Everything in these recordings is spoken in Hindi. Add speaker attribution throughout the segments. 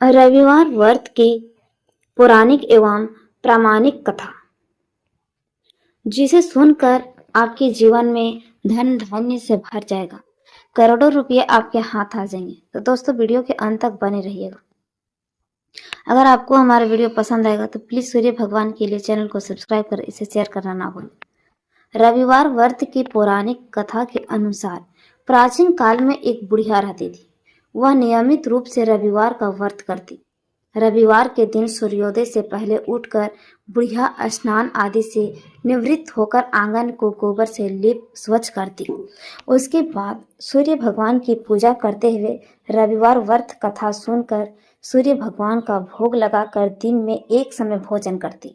Speaker 1: रविवार व्रत की पौराणिक एवं प्रामाणिक कथा, जिसे सुनकर आपके जीवन में धन धान्य से भर जाएगा, करोड़ों रुपये आपके हाथ आ जाएंगे। तो दोस्तों, वीडियो के अंत तक बने रहिएगा। अगर आपको हमारा वीडियो पसंद आएगा तो प्लीज सूर्य भगवान के लिए चैनल को सब्सक्राइब कर इसे शेयर करना ना भूलें। रविवार व्रत की पौराणिक कथा के अनुसार प्राचीन काल में एक बुढ़िया रहती थी। वह नियमित रूप से रविवार का व्रत करती। रविवार के दिन सूर्योदय से पहले उठकर बुढ़िया स्नान आदि से निवृत्त होकर आंगन को गोबर से लीप स्वच्छ करती। उसके बाद सूर्य भगवान की पूजा करते हुए रविवार व्रत कथा सुनकर सूर्य भगवान का भोग लगाकर दिन में एक समय भोजन करती।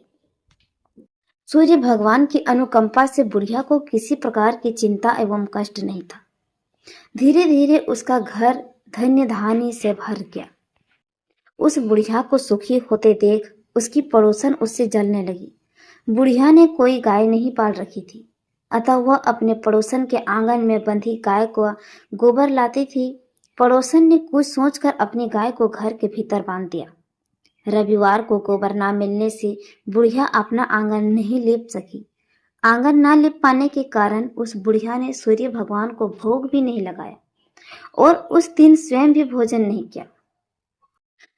Speaker 1: सूर्य भगवान की अनुकंपा से बुढ़िया को किसी प्रकार की चिंता एवं कष्ट नहीं था। धीरे धीरे उसका घर धन्य धान्य से भर गया। उस बुढ़िया को सुखी होते देख उसकी पड़ोसन उससे जलने लगी। बुढ़िया ने कोई गाय नहीं पाल रखी थी, अतः वह अपने पड़ोसन के आंगन में बंधी गाय को गोबर लाती थी। पड़ोसन ने कुछ सोचकर अपनी गाय को घर के भीतर बांध दिया। रविवार को गोबर न मिलने से बुढ़िया अपना आंगन नहीं लीप सकी। आंगन न लीप पाने के कारण उस बुढ़िया ने सूर्य भगवान को भोग भी नहीं लगाया और उस दिन स्वयं भी भोजन नहीं किया।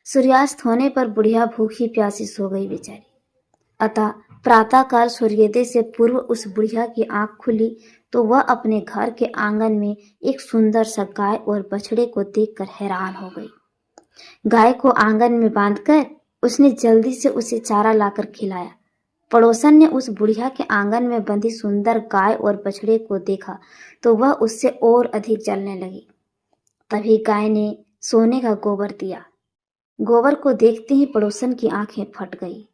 Speaker 1: सूर्यास्त होने पर बुढ़िया भूखी प्यासी सो गई बेचारी। अतः प्रातःकाल सूर्योदय से पूर्व उस बुढ़िया की आंख खुली तो वह अपने घर के आंगन में एक सुंदर सा गाय और बछड़े को देखकर हैरान हो गई। गाय को आंगन में बांधकर उसने जल्दी से उसे चारा लाकर खिलाया। पड़ोसन ने उस बुढ़िया के आंगन में बंधी सुंदर गाय और बछड़े को देखा तो वह उससे और अधिक जलने लगी। तभी गाय ने सोने का गोबर दिया। गोबर को देखते ही पड़ोसन की आंखें फट गई।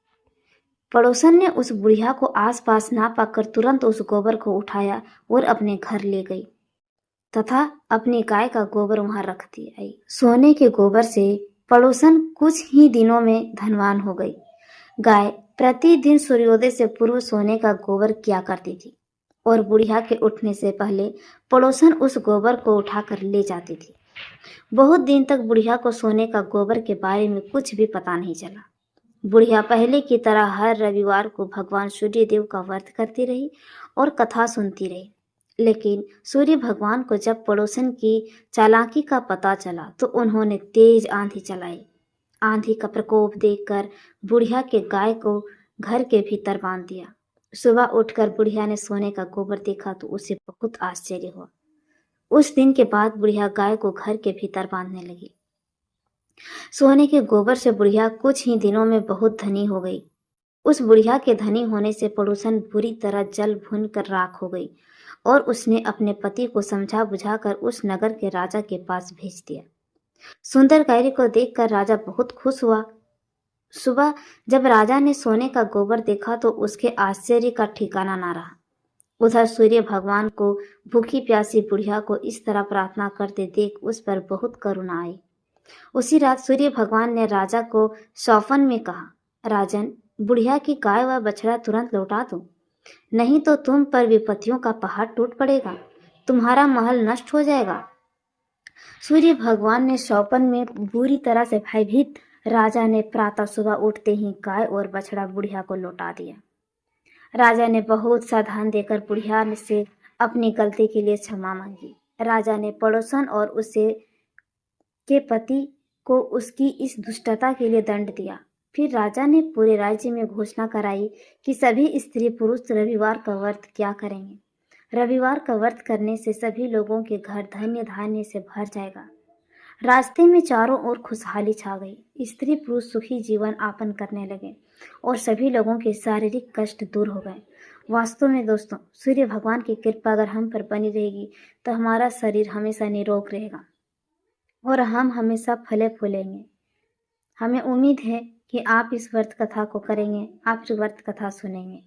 Speaker 1: पड़ोसन ने उस बुढ़िया को आसपास ना पाकर तुरंत उस गोबर को उठाया और अपने घर ले गई तथा अपनी गाय का गोबर वहां रख दिया। सोने के गोबर से पड़ोसन कुछ ही दिनों में धनवान हो गई। गाय प्रतिदिन सूर्योदय से पूर्व सोने का गोबर किया करती थी और बुढ़िया के उठने से पहले पड़ोसन उस गोबर को उठाकर ले जाती थी। बहुत दिन तक बुढ़िया को सोने का गोबर के बारे में कुछ भी पता नहीं चला। बुढ़िया पहले की तरह हर रविवार को भगवान सूर्यदेव का व्रत करती रही और कथा सुनती रही। लेकिन सूर्य भगवान को जब पड़ोसन की चालाकी का पता चला तो उन्होंने तेज आंधी चलाई। आंधी का प्रकोप देखकर बुढ़िया के गाय को घर के भीतर बांध दिया। सुबह उठकर बुढ़िया ने सोने का गोबर देखा तो उसे बहुत आश्चर्य हुआ। उस दिन के बाद बुढ़िया गाय को घर के भीतर बांधने लगी। सोने के गोबर से बुढ़िया कुछ ही दिनों में बहुत धनी हो गई। उस बुढ़िया के धनी होने से पड़ोसन बुरी तरह जल भून कर राख हो गई और उसने अपने पति को समझा बुझाकर उस नगर के राजा के पास भेज दिया। सुंदर गाय को देखकर राजा बहुत खुश हुआ। सुबह जब राजा ने सोने का गोबर देखा तो उसके आश्चर्य का ठिकाना ना रहा। उधर सूर्य भगवान को भूखी प्यासी बुढ़िया को इस तरह प्रार्थना करते देख उस पर बहुत करुणा आई। उसी रात सूर्य भगवान ने राजा को सौपन में कहा, राजन, बुढ़िया की गाय व बछड़ा तुरंत लौटा दो, नहीं तो तुम पर विपत्तियों का पहाड़ टूट पड़ेगा, तुम्हारा महल नष्ट हो जाएगा। सूर्य भगवान ने सौपन में बुरी तरह से भयभीत राजा ने प्रातः सुबह उठते ही गाय और बछड़ा बुढ़िया को लौटा दिया। राजा ने बहुत सा धन देकर बुढ़िया से अपनी गलती के लिए क्षमा मांगी। राजा ने पड़ोसन और उसे के पति को उसकी इस दुष्टता के लिए दंड दिया। फिर राजा ने पूरे राज्य में घोषणा कराई कि सभी स्त्री पुरुष रविवार का व्रत क्या करेंगे। रविवार का व्रत करने से सभी लोगों के घर धन्य धान्य से भर जाएगा। रास्ते में चारों ओर खुशहाली छा गई। स्त्री पुरुष सुखी जीवन यापन करने लगे और सभी लोगों के शारीरिक कष्ट दूर हो गए। वास्तव में दोस्तों, सूर्य भगवान की कृपा अगर हम पर बनी रहेगी तो हमारा शरीर हमेशा निरोग रहेगा और हम हमेशा फले फूलेंगे। हमें उम्मीद है कि आप इस व्रत कथा को करेंगे, आप इस व्रत कथा सुनेंगे।